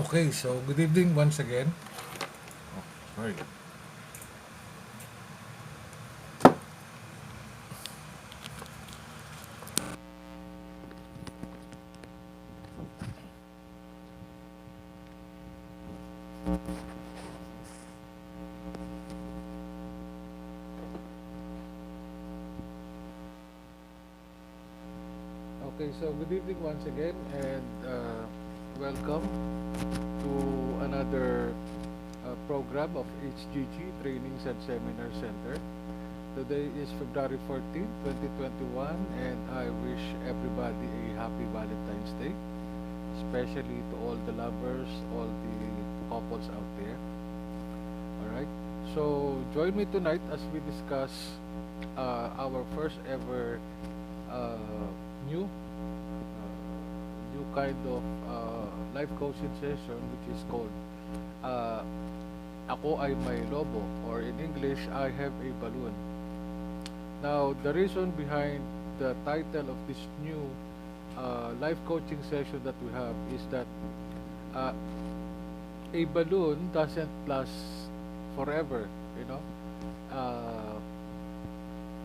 Okay, so good evening once again. Oh, sorry. Okay, so good evening once again, and welcome to another program of HGG Trainings and Seminar Center. Today is February 14, 2021, and I wish everybody a happy Valentine's Day, especially to all the lovers, all the couples out there. All right. So join me tonight as we discuss our first ever uh, new new kind of life coaching session, which is called uh, Ako ay may lobo, or in English, I have a balloon. Now, the reason behind the title of this new life coaching session that we have is that uh, a balloon doesn't last forever, you know. Uh,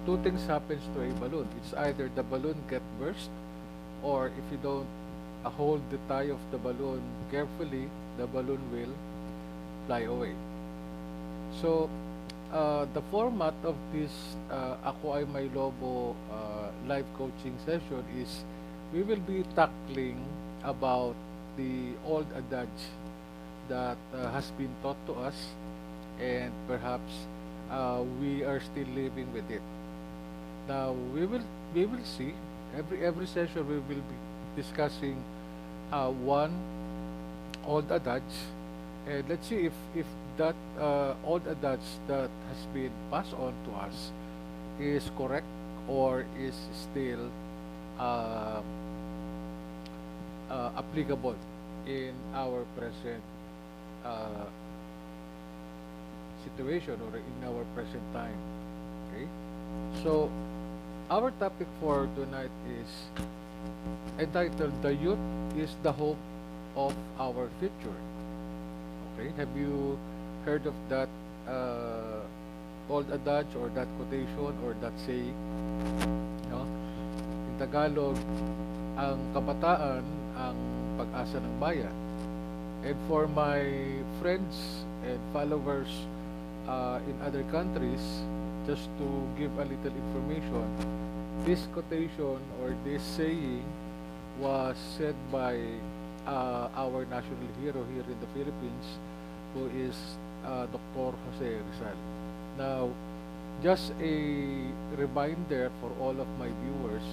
Two things happens to a balloon. It's either the balloon get burst, or if you don't hold the tie of the balloon carefully, the balloon will fly away. So, the format of this Ako ay May Lobo live coaching session is we will be tackling about the old adage that has been taught to us, and perhaps we are still living with it. Now we will see every session we will be discussing one old adage, and let's see if that old adage that has been passed on to us is correct or is still uh, applicable in our present uh, situation or in our present time. Okay, so our topic for tonight is entitled "The Youth is the Hope of Our Future." Okay, have you heard of that old adage or that quotation or that saying? No? In Tagalog, ang kabataan ang pag-asa ng bayan. And for my friends and followers in other countries, just to give a little information, this quotation or this saying was said by our national hero here in the Philippines, who is Dr. Jose Rizal. Now, just a reminder for all of my viewers,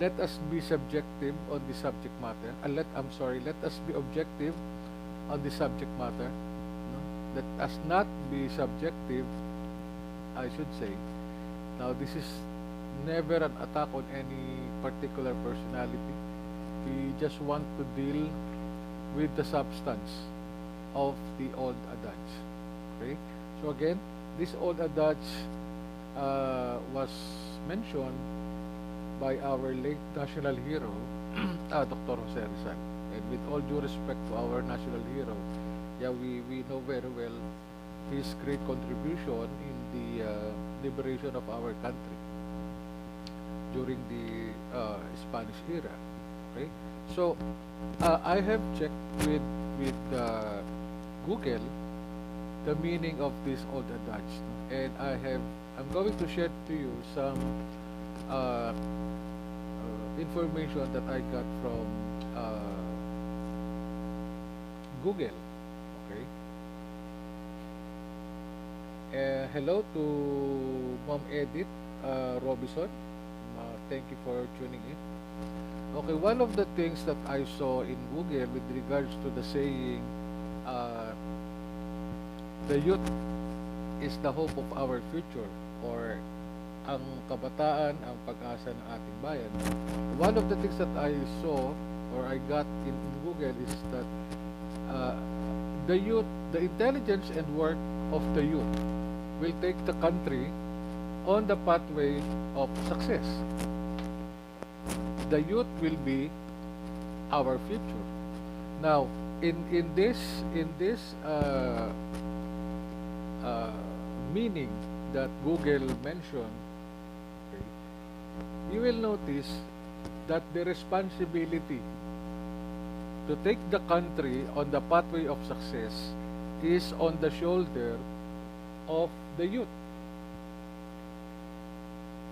let us be subjective on the subject matter. Let us be objective on the subject matter. No? Let us not be subjective, I should say. Now, this is never an attack on any particular personality. We just want to deal with the substance of the old adage. Okay? So again, this old adage was mentioned by our late national hero, Dr. Jose Rizal. And with all due respect to our national hero, yeah, we know very well his great contribution in the liberation of our country during the Spanish era. Okay, so I have checked with Google the meaning of this old adage, and I'm going to share to you some uh, information that I got from Google. Okay. Hello to Mom Edith Robinson. Thank you for tuning in. Okay, one of the things that I saw in Google with regards to the saying, uh, the youth is the hope of our future, or ang kabataan ang pag-asa ng ating bayan. One of the things that I saw or I got in Google is that the youth, the intelligence and work of the youth will take the country on the pathway of success. The youth will be our future. Now, in this meaning that Google mentioned, okay, you will notice that the responsibility to take the country on the pathway of success is on the shoulder of the youth.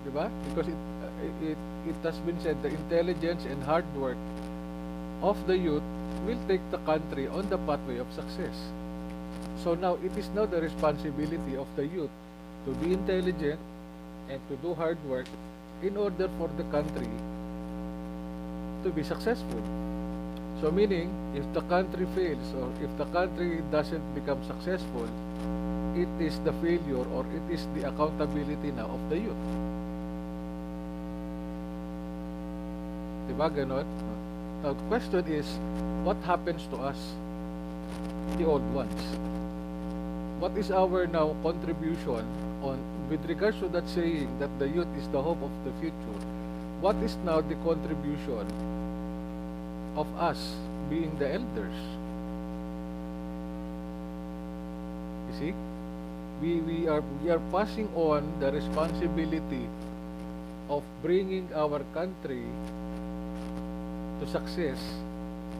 Diba? Because it has been said the intelligence and hard work of the youth will take the country on the pathway of success. So now it is now the responsibility of the youth to be intelligent and to do hard work in order for the country to be successful. So meaning, if the country fails or if the country doesn't become successful, it is the failure or it is the accountability now of the youth. Diba ganon? Now the question is, what happens to us, the old ones? What is our now contribution on with regards to that saying that the youth is the hope of the future? What is now the contribution of us being the elders? You see, we are passing on the responsibility of bringing our country to success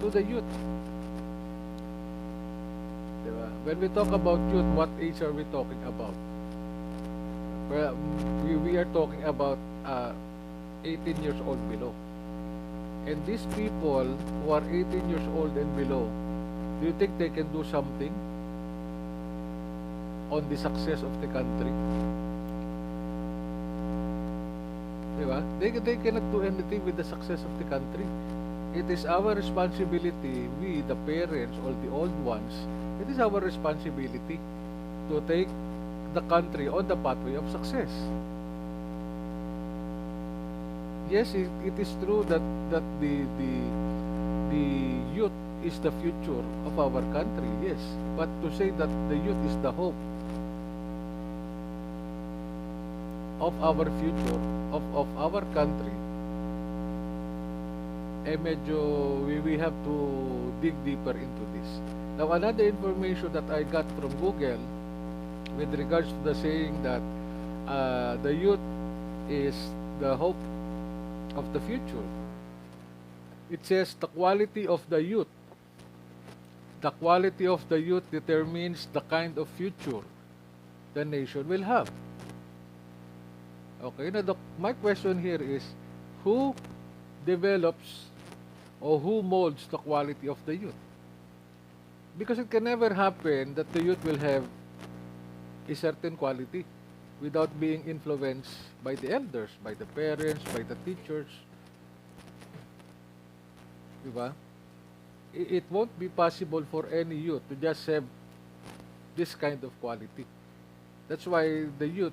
to the youth. Diba? When we talk about youth, what age are we talking about? Well, we are talking about 18 years old below. And these people who are 18 years old and below, do you think they can do something on the success of the country? Diba? They cannot do anything with the success of the country. It is our responsibility, we, the parents, all the old ones, it is our responsibility to take the country on the pathway of success. Yes, it is true that the youth is the future of our country, yes. But to say that the youth is the hope of our future, of our country, medyo we have to dig deeper into this. Now, another information that I got from Google with regards to the saying that the youth is the hope of the future. It says the quality of the youth determines the kind of future the nation will have. Okay, now my question here is, who develops or who molds the quality of the youth? Because it can never happen that the youth will have a certain quality without being influenced by the elders, by the parents, by the teachers. Diba? It won't be possible for any youth to just have this kind of quality. That's why the youth,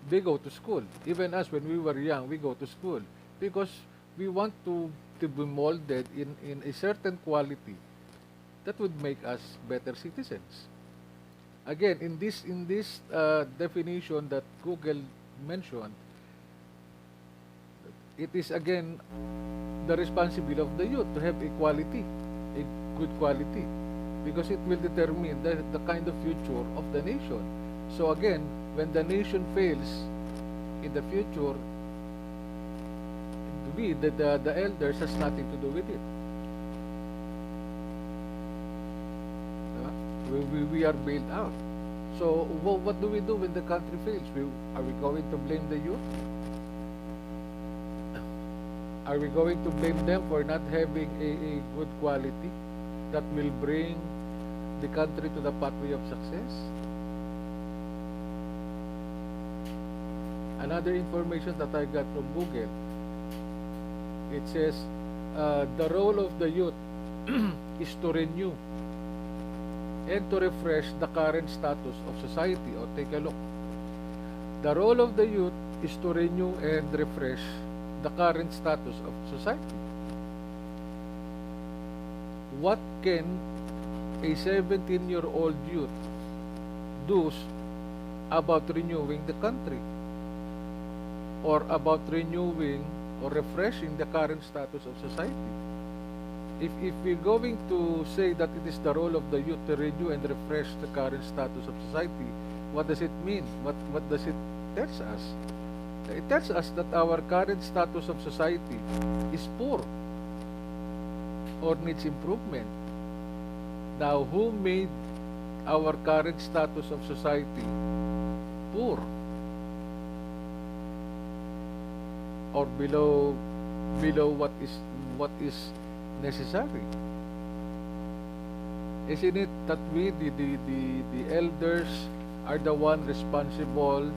they go to school. Even us, when we were young, we go to school because we want to be molded in a certain quality that would make us better citizens. Again, in this definition that Google mentioned, it is again the responsibility of the youth to have a good quality, because it will determine the kind of future of the nation. So again, when the nation fails in the future, the elders has nothing to do with it. We are bailed out. So what do we do when the country fails? Are we going to blame the youth? Are we going to blame them for not having a good quality that will bring the country to the pathway of success? Another information that I got from Google, it says the role of the youth is to renew and to refresh the current status of society. Or take a look. The role of the youth is to renew and refresh the current status of society. What can a 17-year-old youth do about renewing the country? Or about renewing or refreshing the current status of society? if we're going to say that it is the role of the youth to renew and refresh the current status of society, what does it mean? What does it tells us? It tells us that our current status of society is poor or needs improvement. Now, who made our current status of society poor or below what is necessary? Isn't it that we, the elders, are the one responsible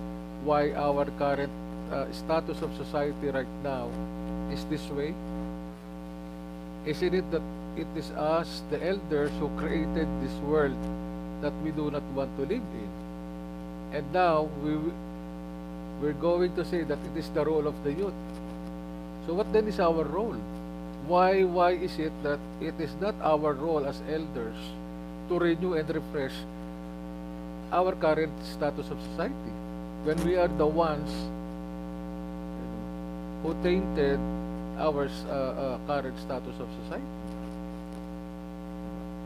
why our current status of society right now is this way? Isn't it that it is us, the elders, who created this world that we do not want to live in? And now we're going to say that it is the role of the youth. So what then is our role? Why is it that it is not our role as elders to renew and refresh our current status of society when we are the ones who tainted our current status of society?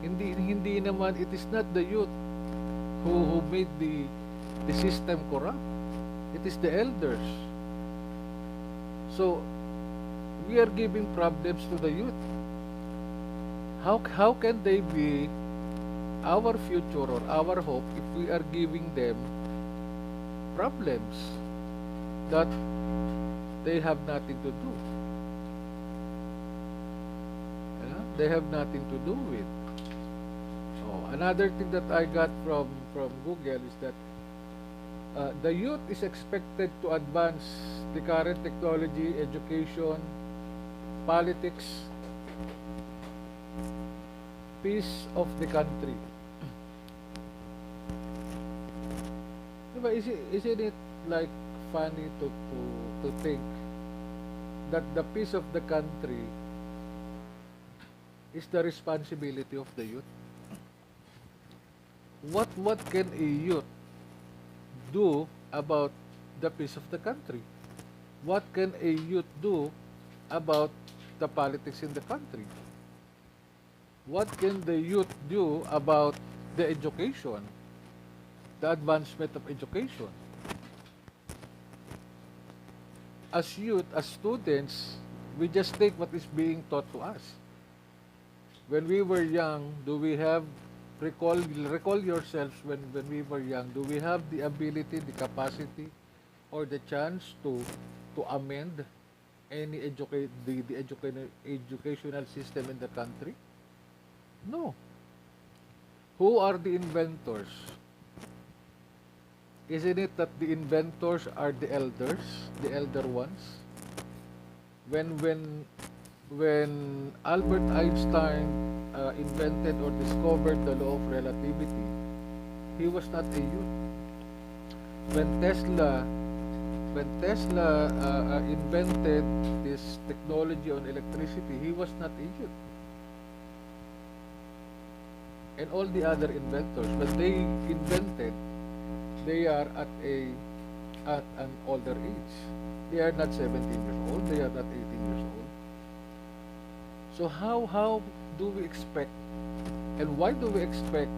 Hindi naman, it is not the youth who made the system corrupt. It is the elders. So we are giving problems to the youth. How can they be our future or our hope if we are giving them problems that they have nothing to do? They have nothing to do with. Another thing that I got from Google is that the youth is expected to advance the current technology, education, politics, peace of the country. Diba, isn't it like funny to think that the peace of the country is the responsibility of the youth? What can a youth do about the peace of the country? What can a youth do about the politics in the country? What can the youth do about the education, the advancement of education? As youth, as students, we just take what is being taught to us. When we were young, do we have recall yourselves when we were young? Do we have the ability, the capacity, or the chance to amend any educational system in the country? No. Who are the inventors? Isn't it that the inventors are the elders, the elder ones? When Albert Einstein invented or discovered the law of relativity, he was not a youth. When Tesla invented this technology on electricity, he was not a youth. And all the other inventors, when they invented, they are at an older age. They are not 17 years old, they are not 18 years old. So how do we expect, and why do we expect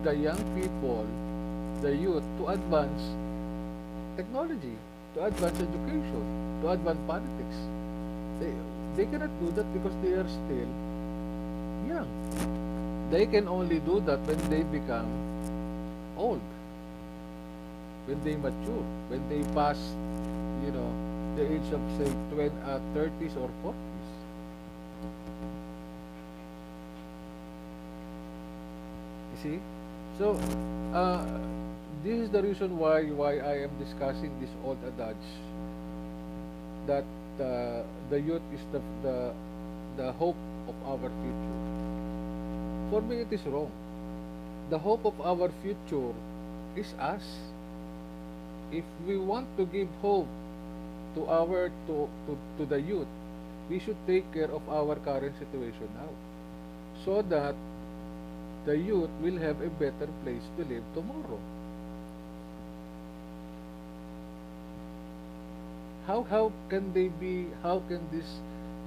the young people, the youth, to advance technology, to advance education, to advance politics? They cannot do that because they are still young. They can only do that when they become old, when they mature, when they pass, the age of, say, 30s or 40s. You see? So, this is the reason why I am discussing this old adage that the youth is the hope of our future. For me, it is wrong. The hope of our future is us. If we want to give hope to the youth, we should take care of our current situation now, so that the youth will have a better place to live tomorrow. How can this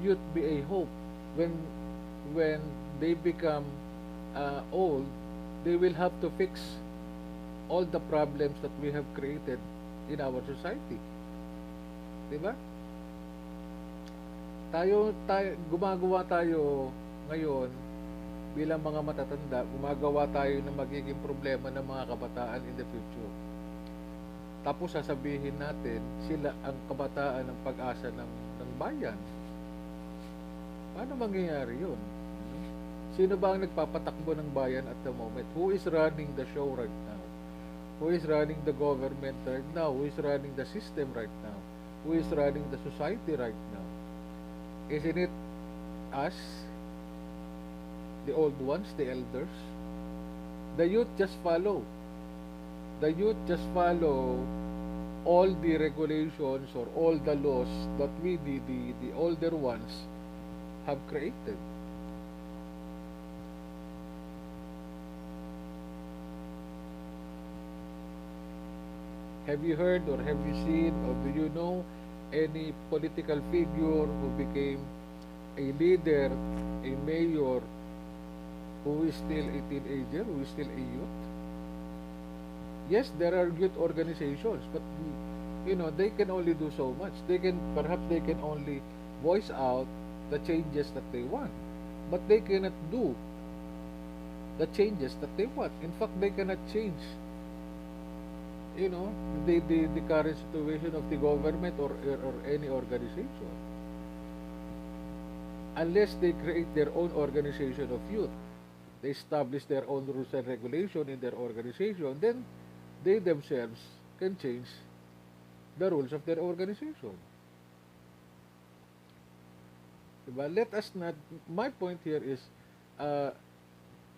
youth be a hope when when they become old, they will have to fix all the problems that we have created in our society. Diba? Gumagawa tayo ngayon bilang mga matatanda, gumagawa tayo ng magiging problema ng mga kabataan in the future. Tapos sasabihin natin, sila ang kabataan ng pag-asa ng bayan. Paano mangyayari yun? Sino ba ang nagpapatakbo ng bayan at the moment? Who is running the show right now? Who is running the government right now? Who is running the system right now? Who is running the society right now? Isn't it us, the old ones, the elders? The youth just follow. The youth just follow all the regulations or all the laws that we, the older ones, have created. Have you heard or have you seen or do you know any political figure who became a leader, a mayor, who is still a teenager, who is still a youth? Yes, there are youth organizations, but they can only do so much. Perhaps they can only voice out the changes that they want, but they cannot do the changes that they want. In fact, they cannot change, the current situation of the government or any organization unless they create their own organization of youth. They establish their own rules and regulation in their organization, then they themselves can change the rules of their organization. Diba? Let us not, my point here is,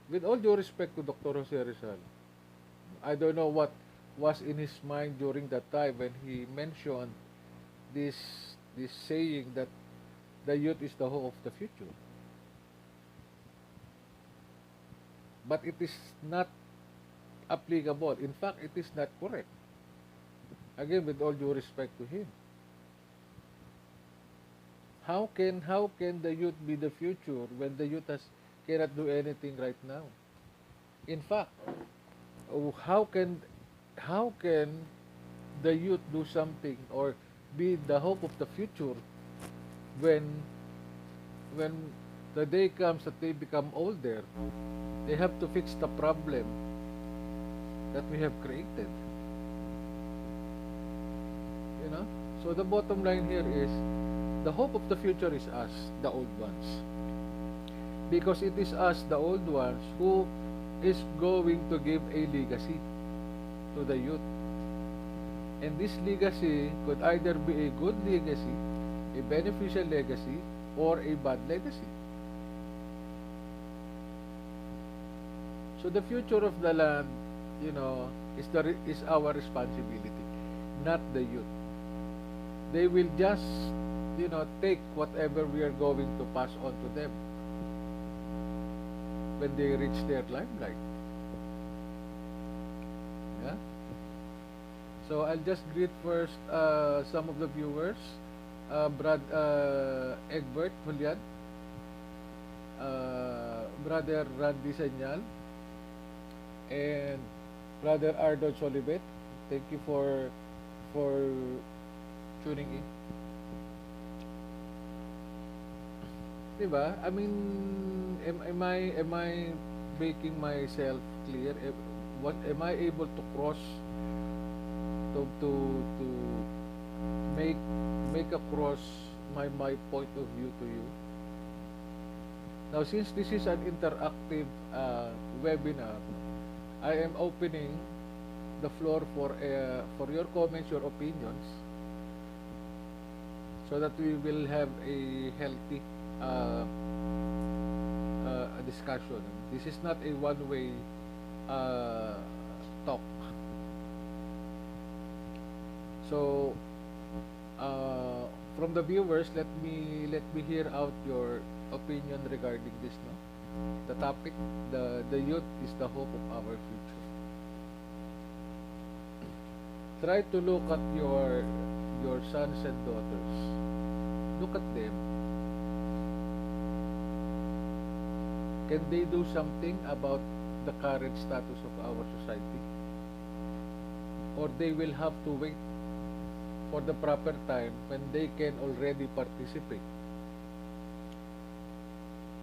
with all due respect to Dr. Jose Rizal, I don't know what was in his mind during that time when he mentioned this saying that the youth is the hope of the future. But it is not applicable. In fact, it is not correct. Again, with all due respect to him. How can the youth be the future when the youth cannot do anything right now? In fact, how can the youth do something or be the hope of the future when the day comes that they become older? They have to fix the problem that we have created. So the bottom line here is the hope of the future is us, the old ones. Because it is us, the old ones, who is going to give a legacy to the youth. And this legacy could either be a good legacy, a beneficial legacy, or a bad legacy. So the future of the land, is our responsibility, not the youth. They will just, take whatever we are going to pass on to them when they reach their limelight. Yeah. So I'll just greet first some of the viewers. Egbert Julian, Brother Randy Senyal, and Brother Ardo Solibet. Thank you for tuning in. Diba? I mean, am I making myself clear? What am I able to cross to make across my point of view to you? Now, since this is an interactive webinar, I am opening the floor for your comments, your opinions, so that we will have a healthy discussion. This is not a one-way talk. So, from the viewers, let me hear out your opinion regarding this. No, the topic, the youth is the hope of our future. Try to look at your sons and daughters. Look at them. can they do something about the current status of our society? Or they will have to wait for the proper time when they can already participate,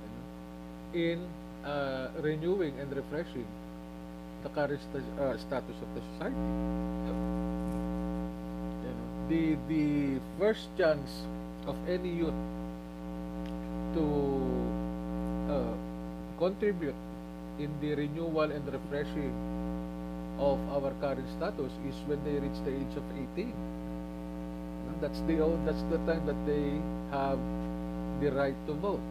you know, in renewing and refreshing the current status of the society. You know, the first chance of any youth to uh, contribute in the renewal and refreshing of our current status is when they reach the age of 18. That's the time that they have the right to vote,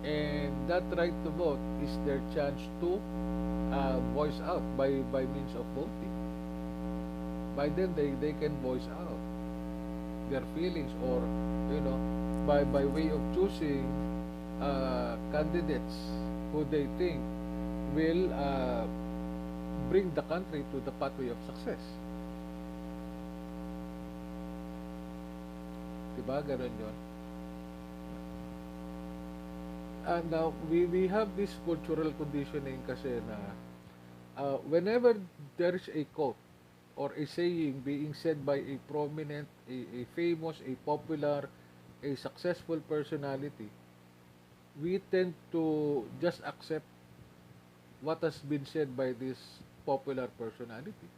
and that right to vote is their chance to voice out by means of voting. By then they can voice out their feelings, or you know, by way of choosing candidates who they think will bring the country to the pathway of success. Diba? Ganun yun. And now, we have this cultural conditioning kasi na whenever there is a quote or a saying being said by a prominent, a famous, a popular, a successful personality, we tend to just accept what has been said by this popular personality.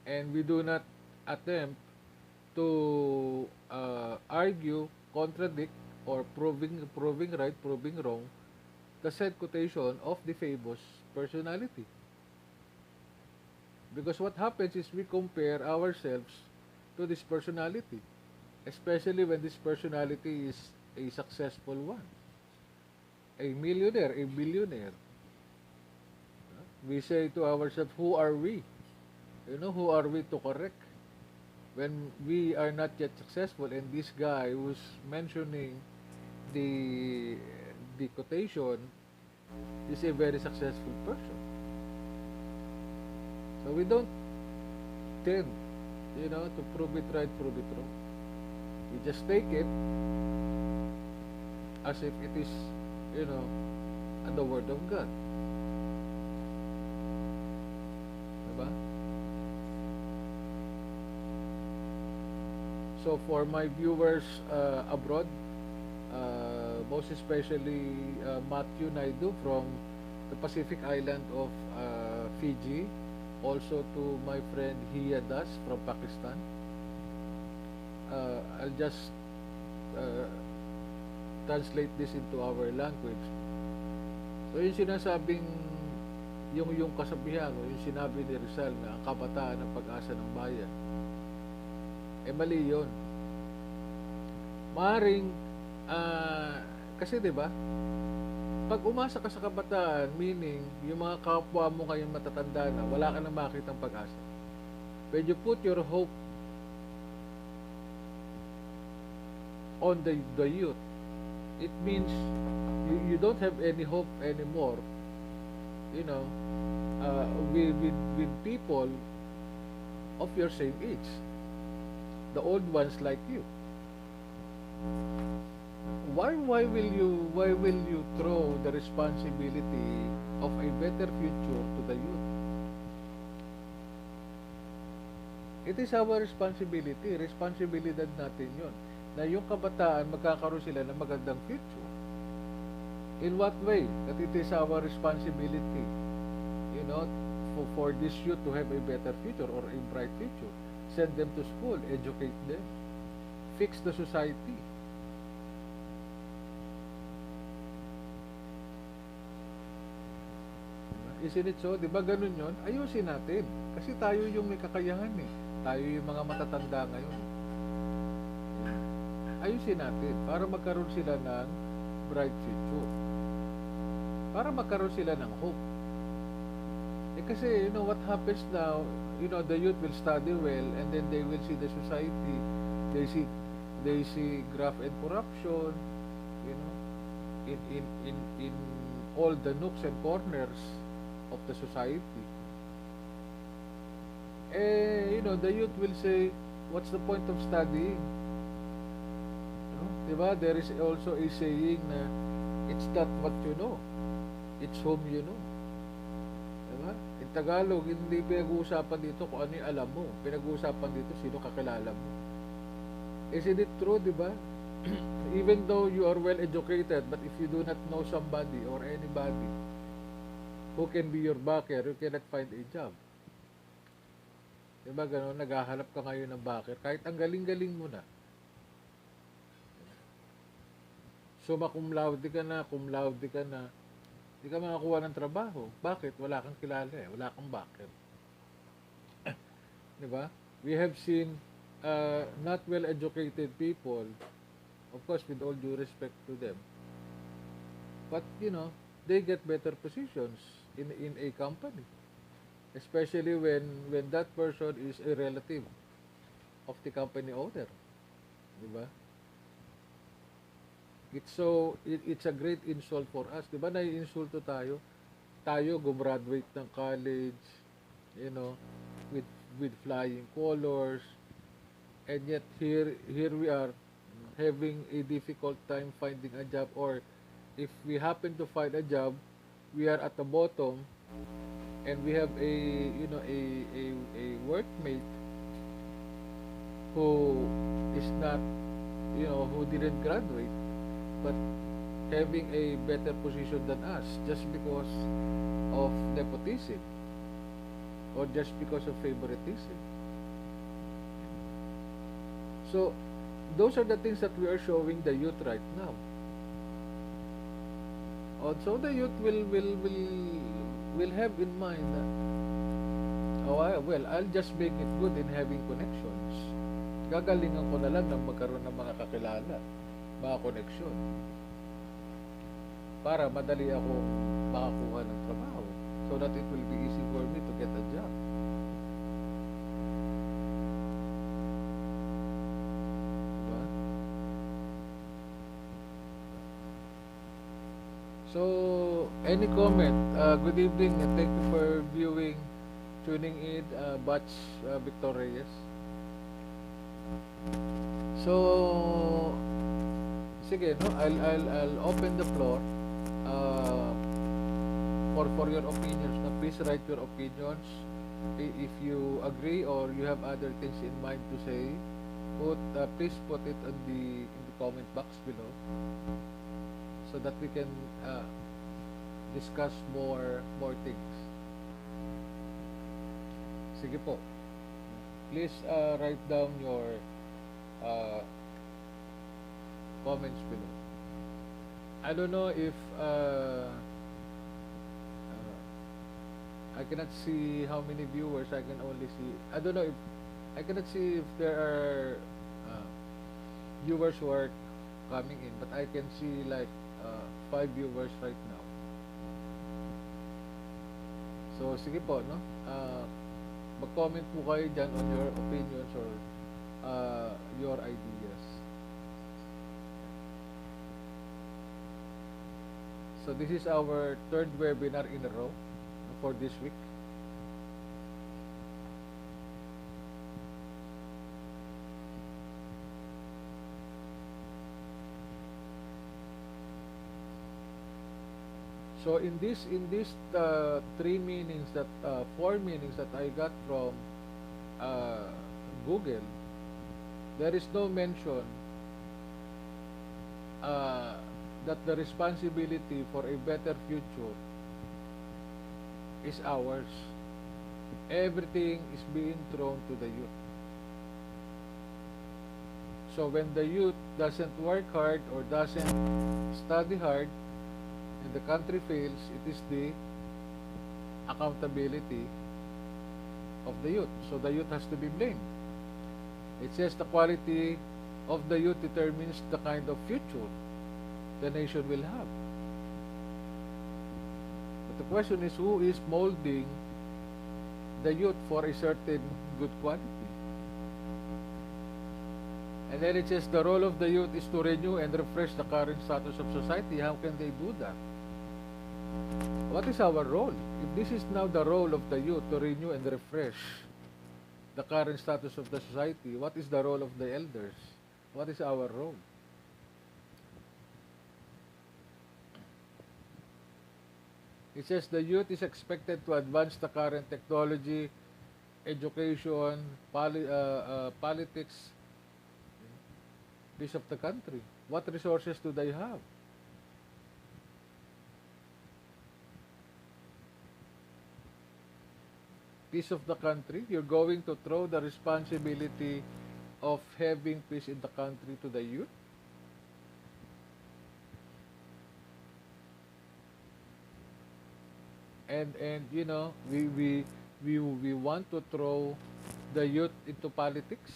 And we do not attempt to argue, contradict, or proving right, proving wrong the said quotation of the famous personality. Because what happens is we compare ourselves to this personality, especially when this personality is a successful one, a millionaire, a billionaire. We say to ourselves, who are we? You know, who are we to correct when we are not yet successful? And this guy who's mentioning the quotation is a very successful person. So we don't tend, you know, to prove it right, prove it wrong. We just take it as if it is, you know, the word of God. Diba? So for my viewers abroad, most especially Matthew Naidu from the Pacific island of Fiji, also to my friend Adage from Pakistan, I'll just translate this into our language. So yung sinasabing yung kasabihan, yung sinabi ni Rizal na kabataan ang pag-asa ng bayan, mali yun. Maaring kasi 'di ba, pag umasa ka sa kabataan, meaning yung mga kapwa mo kayong matatanda na, wala ka nang makitang pag-asa. When you put your hope on the youth, it means you don't have any hope anymore, you know, with people of your same age, the old ones like you. Why will you throw the responsibility of a better future to the youth? It is our responsibility, responsibilidad natin yun, na yung kabataan magkakaroon sila ng magandang future. In what way? That it is our responsibility, you know, for this youth to have a better future or a bright future. Send them to school, educate them, fix the society. Isn't it so? Di ba ganun yun? Ayusin natin. Kasi tayo yung may kakayahan eh. Tayo yung mga matatanda ngayon. Ayusin natin para magkaroon sila ng bright future. Para magkaroon sila ng hope. Kasi, you know, what happens now, you know, the youth will study well and then they will see the society. They see graft and corruption, you know, in all the nooks and corners of the society. You know, the youth will say, what's the point of studying? You know, no? Diba? There is also a saying na it's not what you know, it's whom you know. Diba? In Tagalog, hindi pinag-uusapan dito kung ano yung alam mo. Pinag-uusapan dito sino kakilala mo. Isn't it true, diba? Even though you are well educated, but if you do not know somebody or anybody who can be your backer, you cannot find a job. Diba gano'n? Naghahanap ka ngayon ng backer. Kahit ang galing-galing mo na. Summa cum laude ka na, cum laude ka na, hindi ka makakuha ng trabaho. Bakit? Wala kang kilala eh. Wala kang backer. Diba? We have seen not well-educated people, of course, with all due respect to them, but, you know, they get better positions in a company. Especially when that person is a relative of the company owner. Diba? It's a great insult for us. Diba nai-insulto tayo? Tayo gumraduate ng college, you know, with flying colors, and yet here we are having a difficult time finding a job, or if we happen to find a job, we are at the bottom, and we have a workmate who is not, you know, who didn't graduate, but having a better position than us just because of nepotism or just because of favoritism. So those are the things that we are showing the youth right now. Also, the youth will have in mind that, I'll just make it good in having connections. Gagalingan ko na lang ng magkaroon ng mga kakilala, mga koneksyon, para madali akong makakuha ng trabaho, so that it will be easy for me to get a job. Diba? So, any comment? Good evening and thank you for viewing, tuning in, Batch Victor Reyes. So, sige, no, I'll open the floor for your opinions. Now, please write your opinions. If you agree or you have other things in mind to say, please put it in the comment box below, so that we can discuss more things. Sige po. Please write down your comments below. I don't know if I cannot see how many viewers. I can only see, I don't know if I cannot see if there are viewers who are coming in, but I can see like 5 viewers right now. So sige po, no? Mag-comment po kayo dyan on your opinions or your ideas. So this is our 3rd webinar in a row for this week. So in this 3 meanings that 4 meanings that I got from Google, there is no mention that the responsibility for a better future is ours. Everything is being thrown to the youth. So when the youth doesn't work hard or doesn't study hard and the country fails, it is the accountability of the youth. So the youth has to be blamed. It says the quality of the youth determines the kind of future the nation will have. But the question is, who is molding the youth for a certain good quality? And then it says the role of the youth is to renew and refresh the current status of society. How can they do that? What is our role? If this is now the role of the youth to renew and refresh the current status of the society, what is the role of the elders? What is our role? It says the youth is expected to advance the current technology, education, politics, peace of the country. What resources do they have? Peace of the country, you're going to throw the responsibility of having peace in the country to the youth? And you know, we want to throw the youth into politics,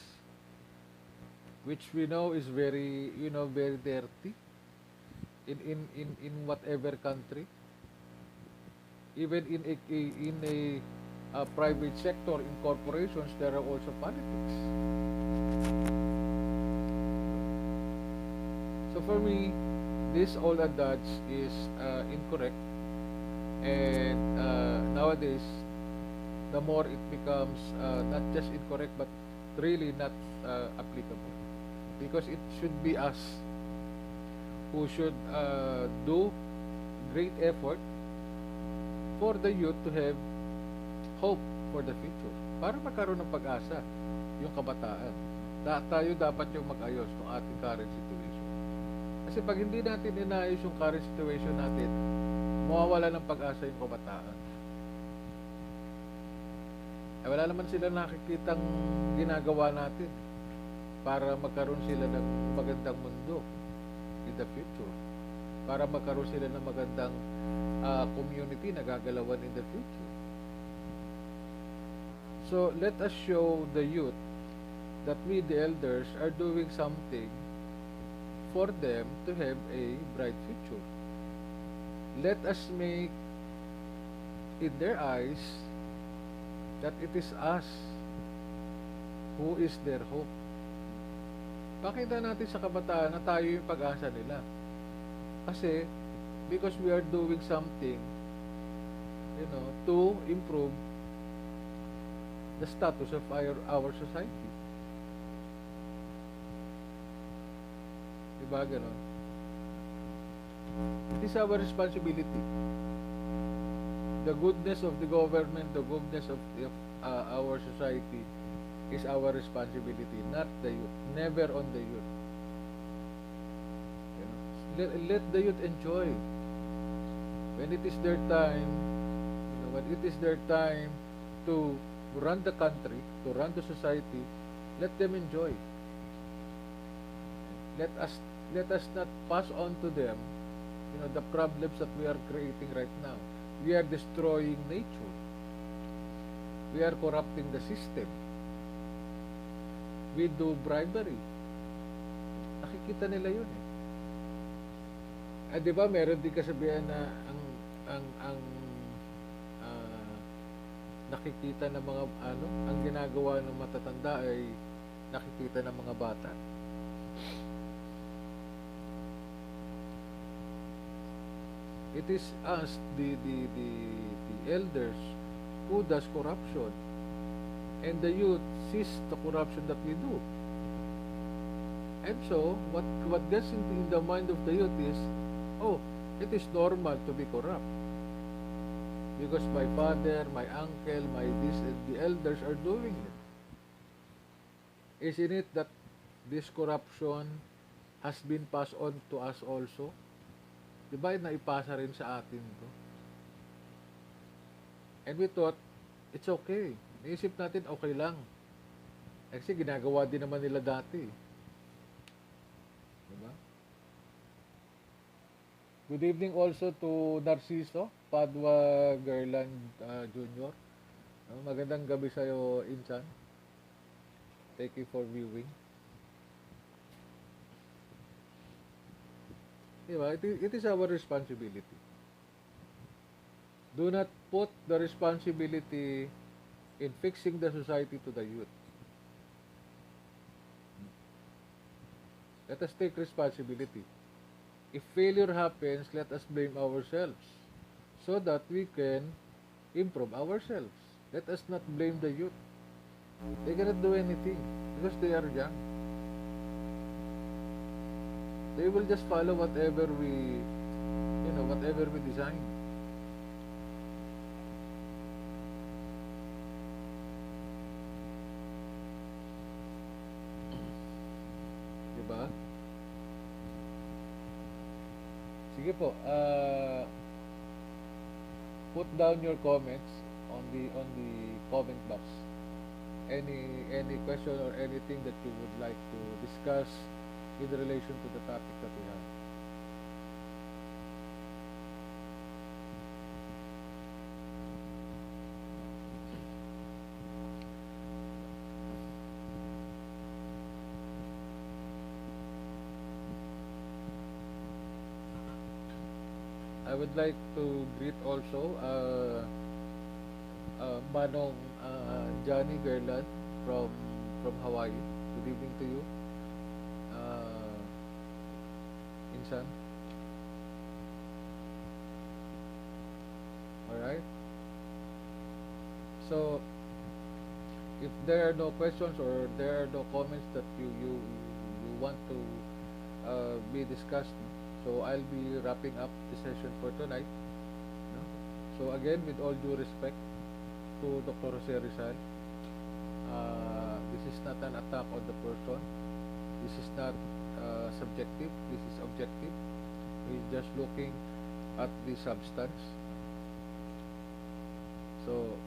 which we know is very, you know, very dirty in whatever country. Even in a private sector, in corporations, there are also politics. So for me, this old adage is incorrect, and nowadays, the more it becomes not just incorrect but really not applicable, because it should be us who should do great effort for the youth to have hope for the future, para magkaroon ng pag-asa yung kabataan. Tayo dapat yung mag-ayos ng ating current situation. Kasi pag hindi natin inayos yung current situation natin, mawawala ng pag-asa yung kabataan. Wala naman sila nakikitang ginagawa natin para magkaroon sila ng magandang mundo in the future, para magkaroon sila ng magandang community na gagalawan in the future. So let us show the youth that we, the elders, are doing something for them to have a bright future. Let us make in their eyes that it is us who is their hope. Pakita natin sa kabataan na tayo yung pag-asa nila. Kasi, because we are doing something, you know, to improve the status of our society. Diba ganon? It is our responsibility. The goodness of the government, the goodness of our society is our responsibility, not the youth. Never on the youth. You know? Let the youth enjoy. When it is their time, you know, when it is their time to run the country, to run the society, let them enjoy. Let us not pass on to them, you know, the problems that we are creating right now. We are destroying nature. We are corrupting the system. We do bribery. Nakikita nila yun eh. Di ba meron din kasabihan na ang nakikita ng mga ang ginagawa ng matatanda ay nakikita ng mga bata. It is us, the elders, who does corruption, and the youth sees the corruption that we do. And so, what gets in the mind of the youth is, oh, it is normal to be corrupt. Because my father, my uncle, my this, and the elders are doing it. Isn't it that this corruption has been passed on to us also? Diba, naipasa rin sa atin to? And we thought, it's okay. Naisip natin, okay lang. Kasi ginagawa din naman nila dati. Diba? Good evening also to Narciso, Padua Garland Jr. Magandang gabi sa'yo, Insan. Thank you for viewing. Diba? It is our responsibility. Do not put the responsibility in fixing the society to the youth. Let us take responsibility. If failure happens, let us blame ourselves so that we can improve ourselves. Let us not blame the youth. They cannot do anything because they are young. They will just follow whatever we design. ba? Sige po, put down your comments on the comment box. Any question or anything that you would like to discuss in relation to the topic that we have. I would like to greet also Manong Johnny Gerland from Hawaii. Good evening to you, Insan. All right. So, if there are no questions or there are no comments that you want to be discussed, so I'll be wrapping up the session for tonight. No? So again, with all due respect to Dr. Jose Rizal, this is not an attack on the person. This is not subjective. This is objective. We're just looking at the substance. So,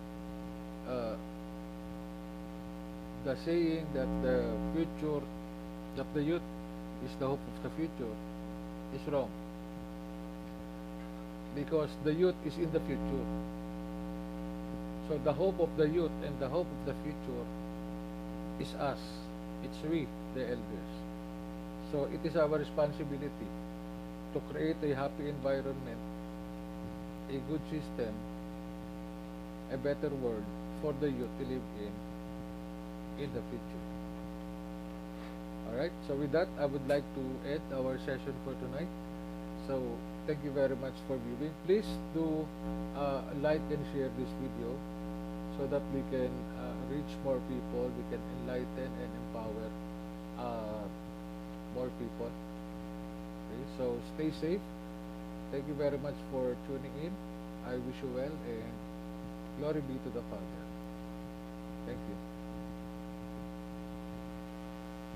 the saying that the youth is the hope of the future is wrong. Because the youth is in the future. So the hope of the youth and the hope of the future is us. It's we, the elders. So it is our responsibility to create a happy environment, a good system, a better world for the youth to live in the future. Alright, so with that, I would like to end our session for tonight. So, thank you very much for viewing. Please do like and share this video so that we can reach more people, we can enlighten and empower more people. Okay, so stay safe. Thank you very much for tuning in. I wish you well and glory be to the Father. Thank you.